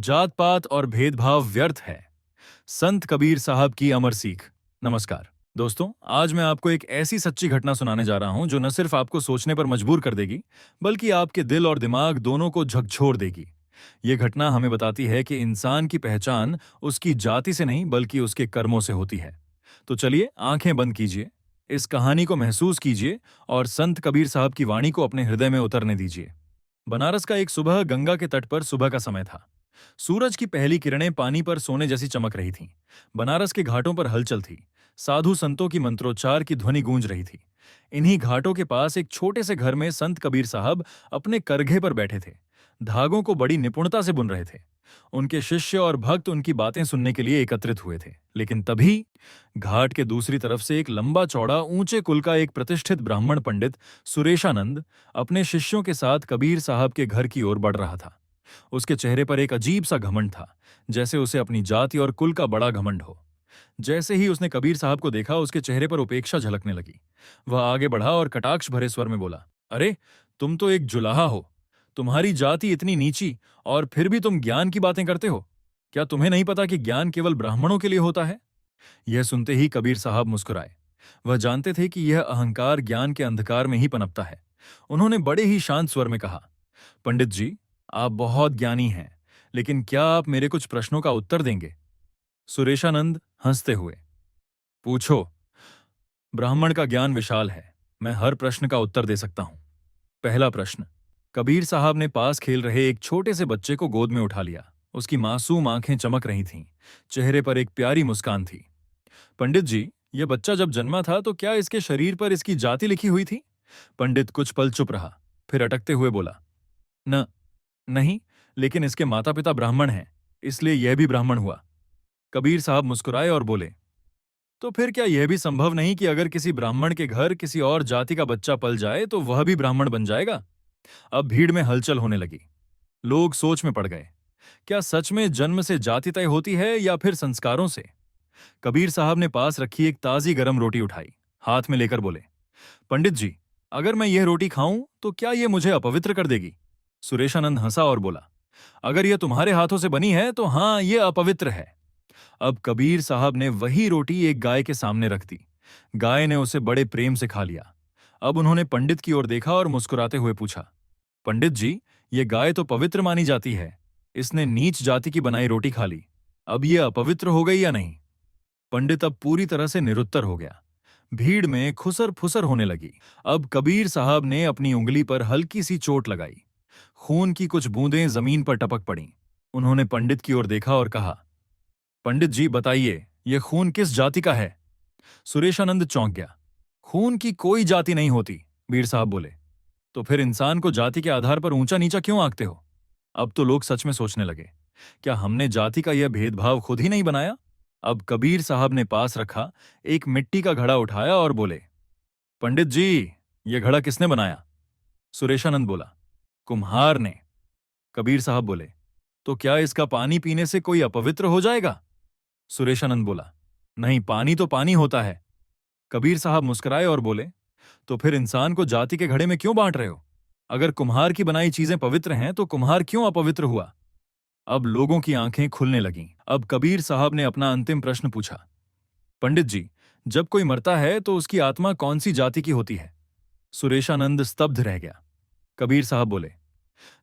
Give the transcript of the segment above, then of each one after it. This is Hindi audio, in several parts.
जात पात और भेदभाव व्यर्थ है। संत कबीर साहब की अमर सीख। नमस्कार दोस्तों, आज मैं आपको एक ऐसी सच्ची घटना सुनाने जा रहा हूं जो न सिर्फ आपको सोचने पर मजबूर कर देगी, बल्कि आपके दिल और दिमाग दोनों को झकझोर देगी। ये घटना हमें बताती है कि इंसान की पहचान उसकी जाति से नहीं बल्कि उसके कर्मों से होती है। तो चलिए आंखें बंद कीजिए, इस कहानी को महसूस कीजिए और संत कबीर साहब की वाणी को अपने हृदय में उतरने दीजिए। बनारस का एक सुबह गंगा के तट पर सुबह का समय था। सूरज की पहली किरणें पानी पर सोने जैसी चमक रही थीं। बनारस के घाटों पर हलचल थी। साधु संतों की मंत्रोच्चार की ध्वनि गूंज रही थी। इन्हीं घाटों के पास एक छोटे से घर में संत कबीर साहब अपने करघे पर बैठे थे। धागों को बड़ी निपुणता से बुन रहे थे। उनके शिष्य और भक्त उनकी बातें सुनने के लिए एकत्रित हुए थे। लेकिन तभी घाट के दूसरी तरफ से एक लंबा चौड़ा ऊंचे कुल का एक प्रतिष्ठित ब्राह्मण पंडित सुरेशानंद अपने शिष्यों के साथ कबीर साहब के घर की ओर बढ़ रहा था। उसके चेहरे पर एक अजीब सा घमंड था, जैसे उसे अपनी जाति और कुल का बड़ा घमंड हो। जैसे ही उसने कबीर साहब को देखा, उसके चेहरे पर उपेक्षा झलकने लगी। वह आगे बढ़ा और कटाक्ष भरे स्वर में बोला, अरे, तुम तो एक जुलाहा हो। तुम्हारी जाति इतनी नीची और फिर भी तुम ज्ञान की बातें करते हो। क्या तुम्हें नहीं पता कि ज्ञान केवल ब्राह्मणों के लिए होता है? यह सुनते ही कबीर साहब मुस्कुराए। वह जानते थे कि यह अहंकार ज्ञान के अंधकार में ही पनपता है। उन्होंने बड़े ही शांत स्वर में कहा, पंडित जी, आप बहुत ज्ञानी हैं, लेकिन क्या आप मेरे कुछ प्रश्नों का उत्तर देंगे? सुरेशानंद हंसते हुए, पूछो। ब्राह्मण का ज्ञान विशाल है, मैं हर प्रश्न का उत्तर दे सकता हूं। पहला प्रश्न। कबीर साहब ने पास खेल रहे एक छोटे से बच्चे को गोद में उठा लिया। उसकी मासूम आंखें चमक रही थीं, चेहरे पर एक प्यारी मुस्कान थी। पंडित जी, यह बच्चा जब जन्मा था तो क्या इसके शरीर पर इसकी जाति लिखी हुई थी? पंडित कुछ पल चुप रहा, फिर अटकते हुए बोला, न नहीं, लेकिन इसके माता पिता ब्राह्मण हैं, इसलिए यह भी ब्राह्मण हुआ। कबीर साहब मुस्कुराए और बोले, तो फिर क्या यह भी संभव नहीं कि अगर किसी ब्राह्मण के घर किसी और जाति का बच्चा पल जाए तो वह भी ब्राह्मण बन जाएगा? अब भीड़ में हलचल होने लगी। लोग सोच में पड़ गए। क्या सच में जन्म से जाति तय होती है या फिर संस्कारों से? कबीर साहब ने पास रखी एक ताजी गरम रोटी उठाई, हाथ में लेकर बोले, पंडित जी, अगर मैं यह रोटी खाऊं तो क्या यह मुझे अपवित्र कर देगी? सुरेशानंद हंसा और बोला, अगर यह तुम्हारे हाथों से बनी है तो हां, यह अपवित्र है। अब कबीर साहब ने वही रोटी एक गाय के सामने रख दी। गाय ने उसे बड़े प्रेम से खा लिया। अब उन्होंने पंडित की ओर देखा और मुस्कुराते हुए पूछा, पंडित जी, ये गाय तो पवित्र मानी जाती है। इसने नीच जाति की बनाई रोटी खा ली, अब यह अपवित्र हो गई या नहीं? पंडित अब पूरी तरह से निरुत्तर हो गया। भीड़ में खुसर फुसर होने लगी। अब कबीर साहब ने अपनी उंगली पर हल्की सी चोट लगाई। खून की कुछ बूंदें जमीन पर टपक पड़ीं। उन्होंने पंडित की ओर देखा और कहा, पंडित जी बताइए, यह खून किस जाति का है? सुरेशानंद चौंक गया। खून की कोई जाति नहीं होती, बीर साहब बोले। तो फिर इंसान को जाति के आधार पर ऊंचा नीचा क्यों आंकते हो? अब तो लोग सच में सोचने लगे, क्या हमने जाति का यह भेदभाव खुद ही नहीं बनाया? अब कबीर साहब ने पास रखा एक मिट्टी का घड़ा उठाया और बोले, पंडित जी, यह घड़ा किसने बनाया? सुरेशानंद बोला, कुम्हार ने। कबीर साहब बोले, तो क्या इसका पानी पीने से कोई अपवित्र हो जाएगा? सुरेशानंद बोला, नहीं, पानी तो पानी होता है। कबीर साहब मुस्कुराए और बोले, तो फिर इंसान को जाति के घड़े में क्यों बांट रहे हो? अगर कुम्हार की बनाई चीजें पवित्र हैं तो कुम्हार क्यों अपवित्र हुआ? अब लोगों की आंखें खुलने लगीं। अब कबीर साहब ने अपना अंतिम प्रश्न पूछा, पंडित जी, जब कोई मरता है तो उसकी आत्मा कौन सी जाति की होती है? सुरेशानंद स्तब्ध रह गया। कबीर साहब बोले,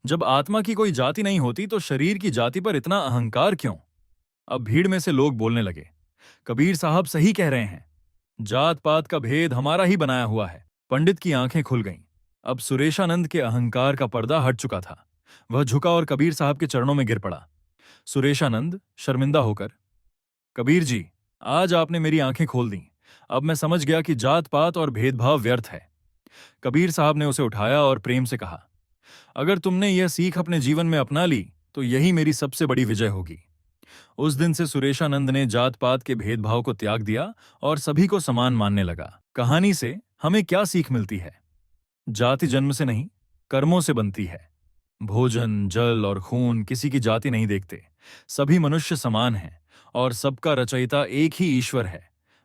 जब आत्मा की कोई जाति नहीं होती तो शरीर की जाति पर इतना अहंकार क्यों? अब भीड़ में से लोग बोलने लगे, कबीर साहब सही कह रहे हैं, जात पात का भेद हमारा ही बनाया हुआ है। पंडित की आंखें खुल गईं। अब सुरेशानंद के अहंकार का पर्दा हट चुका था। वह झुका और कबीर साहब के चरणों में गिर पड़ा। सुरेशानंद शर्मिंदा होकर, कबीर जी, आज आपने मेरी आंखें खोल दी। अब मैं समझ गया कि जात पात और भेदभाव व्यर्थ है। कबीर साहब ने उसे उठाया और प्रेम से कहा, अगर तुमने यह सीख अपने जीवन में अपना ली तो यही मेरी सबसे बड़ी विजय होगी। उस दिन से सुरेशानंद ने जात पात के भेदभाव को त्याग दिया और सभी को समान मानने लगा। कहानी से हमें क्या सीख मिलती है? जाति जन्म से नहीं, कर्मों से बनती है। भोजन, जल और खून किसी की जाति नहीं देखते। सभी मनुष्य समान हैं और सबका रचयिता एक ही ईश्वर है।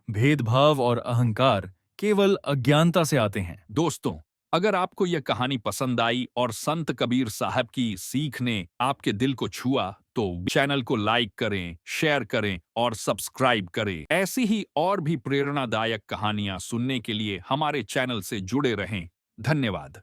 भेदभाव और अहंकार केवल अज्ञानता से आते हैं। दोस्तों, अगर आपको यह कहानी पसंद आई और संत कबीर साहब की सीख ने आपके दिल को छुआ, तो चैनल को लाइक करें, शेयर करें और सब्सक्राइब करें। ऐसी ही और भी प्रेरणादायक कहानियां सुनने के लिए हमारे चैनल से जुड़े रहें। धन्यवाद।